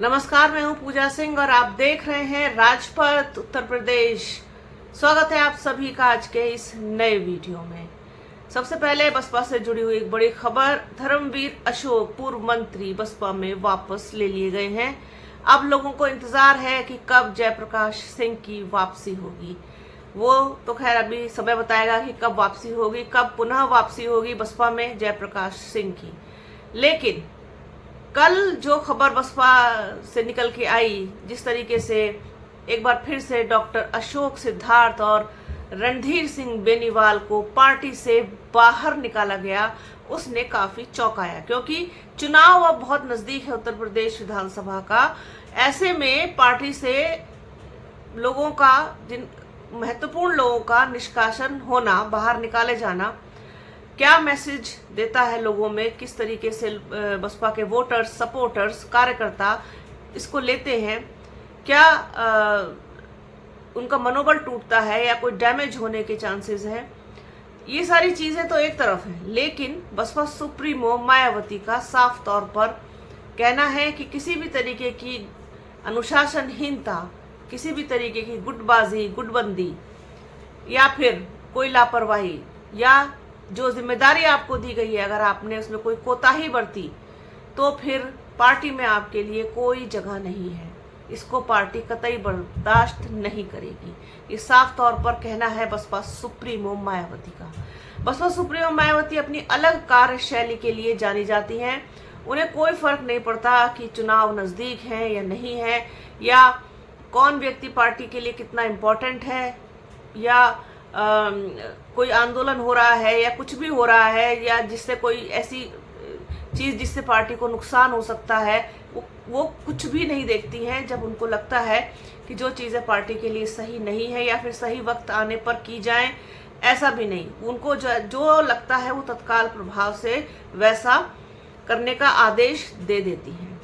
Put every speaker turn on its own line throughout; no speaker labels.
नमस्कार, मैं हूं पूजा सिंह और आप देख रहे हैं राजपथ उत्तर प्रदेश। स्वागत है आप सभी का आज के इस नए वीडियो में। सबसे पहले बसपा से जुड़ी हुई एक बड़ी खबर, धर्मवीर अशोक पूर्व मंत्री बसपा में वापस ले लिए गए हैं। अब लोगों को इंतजार है कि कब जयप्रकाश सिंह की वापसी होगी। वो तो खैर अभी समय बताएगा कि कब वापसी होगी, कब पुनः वापसी होगी बसपा में जयप्रकाश सिंह की। लेकिन कल जो खबर बसपा से निकल के आई, जिस तरीके से एक बार फिर से डॉक्टर अशोक सिद्धार्थ और रणधीर सिंह बेनीवाल को पार्टी से बाहर निकाला गया, उसने काफी चौंकाया। क्योंकि चुनाव अब बहुत नजदीक है उत्तर प्रदेश विधानसभा का। ऐसे में पार्टी से लोगों का, जिन महत्वपूर्ण लोगों का निष्कासन होना, बाहर निकाले जाना, क्या मैसेज देता है लोगों में, किस तरीके से बसपा के वोटर्स, सपोर्टर्स, कार्यकर्ता इसको लेते हैं, क्या उनका मनोबल टूटता है या कोई डैमेज होने के चांसेस हैं। ये सारी चीजें तो एक तरफ है, लेकिन बसपा सुप्रीमो मायावती का साफ तौर पर कहना है कि किसी भी तरीके की अनुशासनहीनता, किसी भी तरीके की गुटबाजी, गुटबंदी या फिर कोई लापरवाही या जो जिम्मेदारी आपको दी गई है, अगर आपने उसमें कोई कोताही बरती तो फिर पार्टी में आपके लिए कोई जगह नहीं है। इसको पार्टी कतई बर्दाश्त नहीं करेगी। ये साफ तौर पर कहना है बसपा सुप्रीमो मायावती का। बसपा सुप्रीमो मायावती अपनी अलग कार्यशैली के लिए जानी जाती हैं। उन्हें कोई फर्क नहीं पड़ता कि चुनाव नजदीक है या नहीं है, या कौन व्यक्ति पार्टी के लिए कितना इम्पोर्टेंट है, या कोई आंदोलन हो रहा है या कुछ भी हो रहा है, या जिससे कोई ऐसी चीज जिससे पार्टी को नुकसान हो सकता है, वो कुछ भी नहीं देखती हैं। जब उनको लगता है कि जो चीजें पार्टी के लिए सही नहीं है या फिर सही वक्त आने पर की जाएं, ऐसा भी नहीं। उनको जो लगता है वो तत्काल प्रभाव से वैसा करने का आदेश दे देती हैं।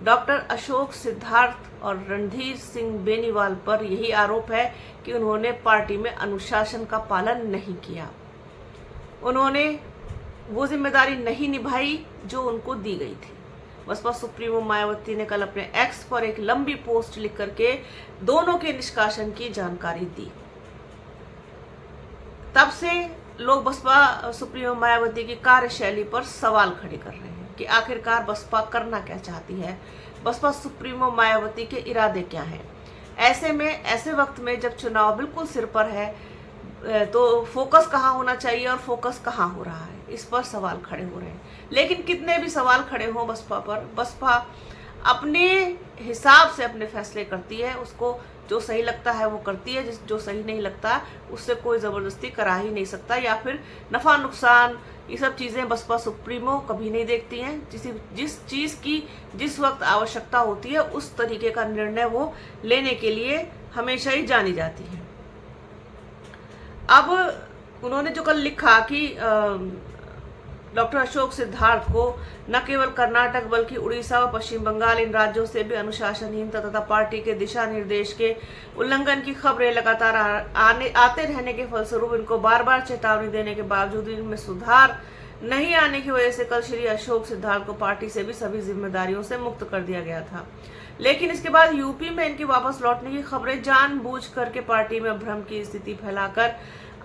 डॉक्टर अशोक सिद्धार्थ और रणधीर सिंह बेनीवाल पर यही आरोप है कि उन्होंने पार्टी में अनुशासन का पालन नहीं किया। उन्होंने वो जिम्मेदारी नहीं निभाई जो उनको दी गई थी। बसपा सुप्रीमो मायावती ने कल अपने एक्स पर एक लंबी पोस्ट लिख करके दोनों के निष्कासन की जानकारी दी। तब से लोग बसपा सुप्रीमो मायावती की कार्यशैली पर सवाल खड़े कर रहे हैं कि आखिरकार बसपा करना क्या चाहती है, बसपा सुप्रीमो मायावती के इरादे क्या हैं। ऐसे में, ऐसे वक्त में जब चुनाव बिल्कुल सिर पर है, तो फोकस कहाँ होना चाहिए और फोकस कहाँ हो रहा है, इस पर सवाल खड़े हो रहे हैं। लेकिन कितने भी सवाल खड़े हों बसपा पर, बसपा अपने हिसाब से अपने फैसले करती है। उसको जो सही लगता है वो करती है, जो सही नहीं लगता उससे कोई जबरदस्ती करा ही नहीं सकता, या फिर नफा नुकसान, ये सब चीजें बसपा सुप्रीमो कभी नहीं देखती हैं। जिस चीज की जिस वक्त आवश्यकता होती है उस तरीके का निर्णय वो लेने के लिए हमेशा ही जानी जाती है। अब उन्होंने जो कल लिखा कि डॉक्टर अशोक सिद्धार्थ को न केवल कर्नाटक बल्कि उड़ीसा व पश्चिम बंगाल, इन राज्यों से भी अनुशासनहीनता तथा पार्टी के दिशा निर्देश के उल्लंघन की खबरें लगातार आते रहने के फलस्वरूप इनको बार बार चेतावनी देने के बावजूद इनमें सुधार नहीं आने की वजह से कल श्री अशोक सिद्धार्थ को पार्टी से भी सभी जिम्मेदारियों से मुक्त कर दिया गया था। लेकिन इसके बाद यूपी में इनके वापस लौटने की खबरें जानबूझ करके पार्टी में भ्रम की स्थिति फैलाकर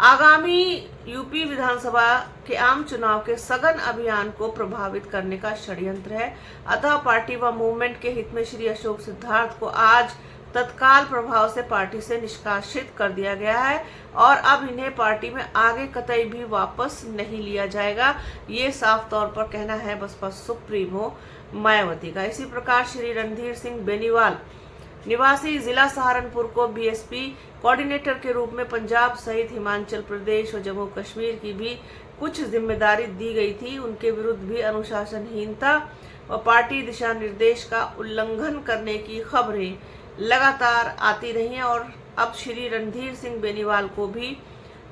आगामी यूपी विधानसभा के आम चुनाव के सघन अभियान को प्रभावित करने का षड्यंत्र है। अतः पार्टी व मूवमेंट के हित में श्री अशोक सिद्धार्थ को आज तत्काल प्रभाव से पार्टी से निष्कासित कर दिया गया है और अब इन्हें पार्टी में आगे कतई भी वापस नहीं लिया जाएगा। ये साफ तौर पर कहना है बसपा सुप्रीमो मायावती का। इसी प्रकार श्री रणधीर सिंह बेनीवाल निवासी जिला सहारनपुर को बीएसपी कोऑर्डिनेटर के रूप में पंजाब सहित हिमाचल प्रदेश और जम्मू कश्मीर की भी कुछ जिम्मेदारी दी गई थी। उनके विरुद्ध भी अनुशासनहीनता व पार्टी दिशा निर्देश का उल्लंघन करने की खबरें लगातार आती रही हैं और अब श्री रणधीर सिंह बेनीवाल को भी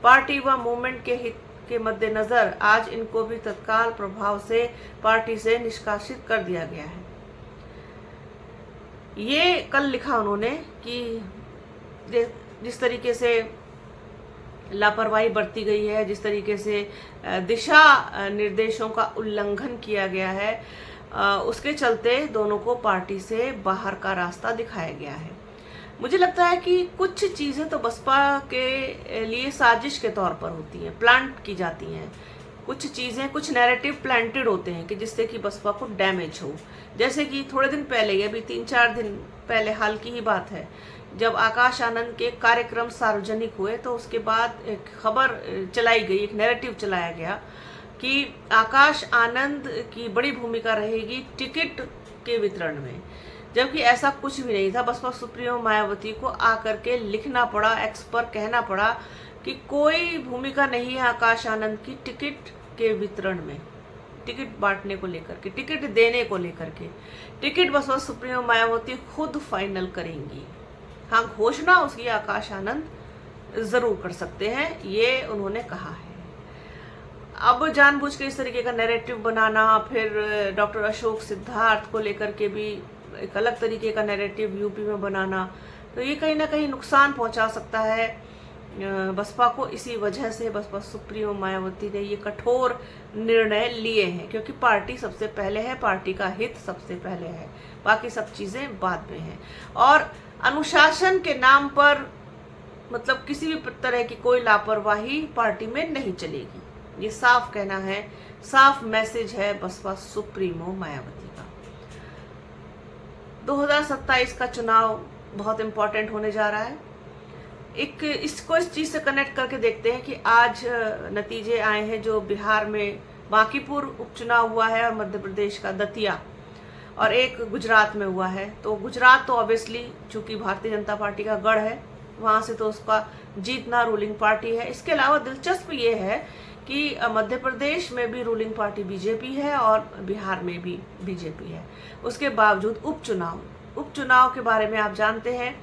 पार्टी व मूवमेंट के हित के मद्देनजर आज इनको भी तत्काल प्रभाव से पार्टी से निष्कासित कर दिया गया है। ये कल लिखा उन्होंने कि जिस तरीके से लापरवाही बरती गई है, जिस तरीके से दिशा निर्देशों का उल्लंघन किया गया है, उसके चलते दोनों को पार्टी से बाहर का रास्ता दिखाया गया है। मुझे लगता है कि कुछ चीज़ें तो बसपा के लिए साजिश के तौर पर होती हैं, प्लांट की जाती हैं। कुछ चीज़ें, कुछ नैरेटिव प्लांटेड होते हैं कि जिससे कि बसपा को डैमेज हो। जैसे कि थोड़े दिन पहले, ये भी 3-4 दिन पहले हाल की ही बात है, जब आकाश आनंद के कार्यक्रम सार्वजनिक हुए तो उसके बाद एक खबर चलाई गई, एक नैरेटिव चलाया गया कि आकाश आनंद की बड़ी भूमिका रहेगी टिकट के वितरण में, जबकि ऐसा कुछ भी नहीं था। बसपा सुप्रीमो मायावती को आकर के लिखना पड़ा, एक्स पर कहना पड़ा कि कोई भूमिका नहीं है आकाश आनंद की टिकट के वितरण में, टिकट बांटने को लेकर के, टिकट देने को लेकर के। टिकट बसपा सुप्रीमो मायावती खुद फाइनल करेंगी। हाँ, घोषणा उसकी आकाश आनंद जरूर कर सकते हैं, ये उन्होंने कहा है। अब जानबूझ के इस तरीके का नैरेटिव बनाना, फिर डॉक्टर अशोक सिद्धार्थ को लेकर के भी एक अलग तरीके का नैरेटिव यूपी में बनाना, तो ये कहीं ना कहीं नुकसान पहुंचा सकता है बसपा को। इसी वजह से बसपा सुप्रीमो मायावती ने ये कठोर निर्णय लिए हैं, क्योंकि पार्टी सबसे पहले है, पार्टी का हित सबसे पहले है, बाकी सब चीज़ें बाद में हैं। और अनुशासन के नाम पर मतलब किसी भी तरह की कोई लापरवाही पार्टी में नहीं चलेगी, ये साफ कहना है, साफ मैसेज है बसपा सुप्रीमो मायावती का। 2027 का चुनाव बहुत इम्पोर्टेंट होने जा रहा है। इसको इस चीज़ से कनेक्ट करके देखते हैं कि आज नतीजे आए हैं जो बिहार में बांकीपुर उपचुनाव हुआ है और मध्य प्रदेश का दतिया, और एक गुजरात में हुआ है। तो गुजरात तो ऑब्वियसली चूंकि भारतीय जनता पार्टी का गढ़ है, वहाँ से तो उसका जीतना रूलिंग पार्टी है। इसके अलावा दिलचस्प ये है कि मध्य प्रदेश में भी रूलिंग पार्टी बीजेपी है और बिहार में भी बीजेपी है। उसके बावजूद उपचुनाव के बारे में आप जानते हैं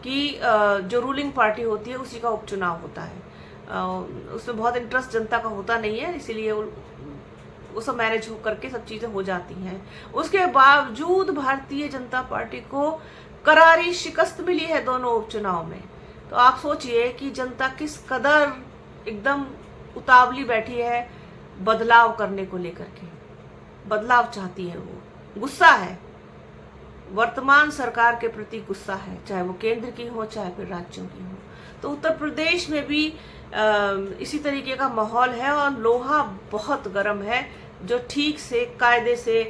कि जो रूलिंग पार्टी होती है उसी का उपचुनाव होता है। उसमें बहुत इंटरेस्ट जनता का होता नहीं है, इसीलिए वो सब मैनेज हो करके सब चीज़ें हो जाती हैं। उसके बावजूद भारतीय जनता पार्टी को करारी शिकस्त मिली है दोनों उपचुनाव में। तो आप सोचिए कि जनता किस कदर एकदम उतावली बैठी है बदलाव करने को लेकर के, बदलाव चाहती है, वो गुस्सा है, वर्तमान सरकार के प्रति गुस्सा है, चाहे वो केंद्र की हो चाहे फिर राज्यों की हो। तो उत्तर प्रदेश में भी इसी तरीके का माहौल है और लोहा बहुत गर्म है, जो ठीक से कायदे से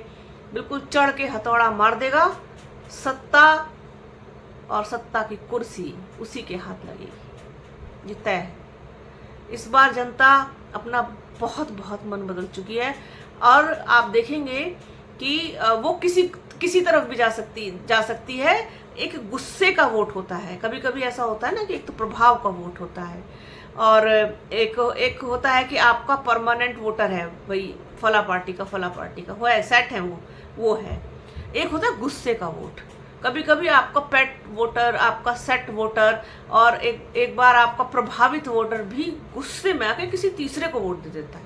बिल्कुल चढ़ के हथौड़ा मार देगा। सत्ता और सत्ता की कुर्सी उसी के हाथ लगेगी, ये तय है। इस बार जनता अपना बहुत मन बदल चुकी है और आप देखेंगे कि वो किसी तरफ भी जा सकती है। एक गुस्से का वोट होता है, कभी कभी ऐसा होता है ना कि एक तो प्रभाव का वोट होता है और एक होता है कि आपका परमानेंट वोटर है, भाई फला पार्टी का वो है, सेट है, वो है। एक होता है गुस्से का वोट, कभी कभी आपका पेट वोटर, आपका सेट वोटर और एक बार आपका प्रभावित वोटर भी गुस्से में आके किसी तीसरे को वोट दे देता है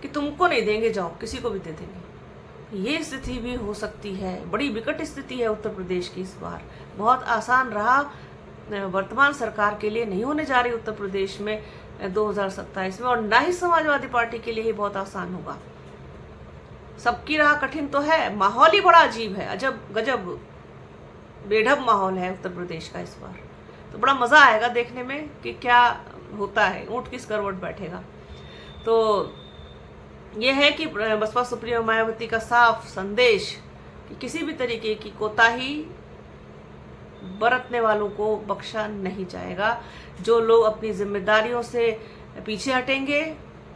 कि तुमको नहीं देंगे, जाओ किसी को भी दे देंगे। ये स्थिति भी हो सकती है, बड़ी विकट स्थिति है उत्तर प्रदेश की इस बार। बहुत आसान रहा वर्तमान सरकार के लिए नहीं होने जा रही उत्तर प्रदेश में 2027 में, और ना ही समाजवादी पार्टी के लिए ही बहुत आसान होगा। सबकी राह कठिन तो है, माहौल ही बड़ा अजीब है, अजब गजब बेढब माहौल है उत्तर प्रदेश का इस बार। तो बड़ा मज़ा आएगा देखने में कि क्या होता है, ऊँट किस करवट बैठेगा। तो ये है कि बसपा सुप्रीमो मायावती का साफ संदेश कि किसी भी तरीके की कोताही बरतने वालों को बख्शा नहीं जाएगा। जो लोग अपनी जिम्मेदारियों से पीछे हटेंगे,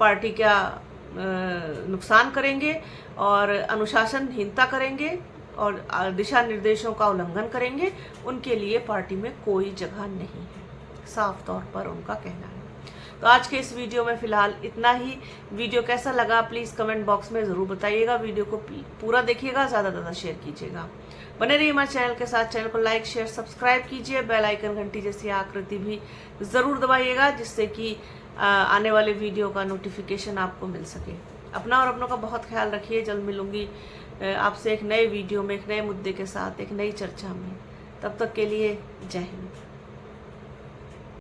पार्टी का नुकसान करेंगे और अनुशासनहीनता करेंगे और दिशा निर्देशों का उल्लंघन करेंगे, उनके लिए पार्टी में कोई जगह नहीं है, साफ तौर पर उनका कहना है। तो आज के इस वीडियो में फिलहाल इतना ही। वीडियो कैसा लगा प्लीज़ कमेंट बॉक्स में ज़रूर बताइएगा। वीडियो को पूरा देखिएगा, ज़्यादा से ज़्यादा शेयर कीजिएगा। बने रहिए हमारे चैनल के साथ। चैनल को लाइक शेयर सब्सक्राइब कीजिए, बेल आइकन घंटी जैसी आकृति भी ज़रूर दबाइएगा, जिससे कि आने वाले वीडियो का नोटिफिकेशन आपको मिल सके। अपना और अपनों का बहुत ख्याल रखिए। जल्द मिलूंगी आपसे एक नए वीडियो में, एक नए मुद्दे के साथ, एक नई चर्चा में। तब तक के लिए जय हिंद।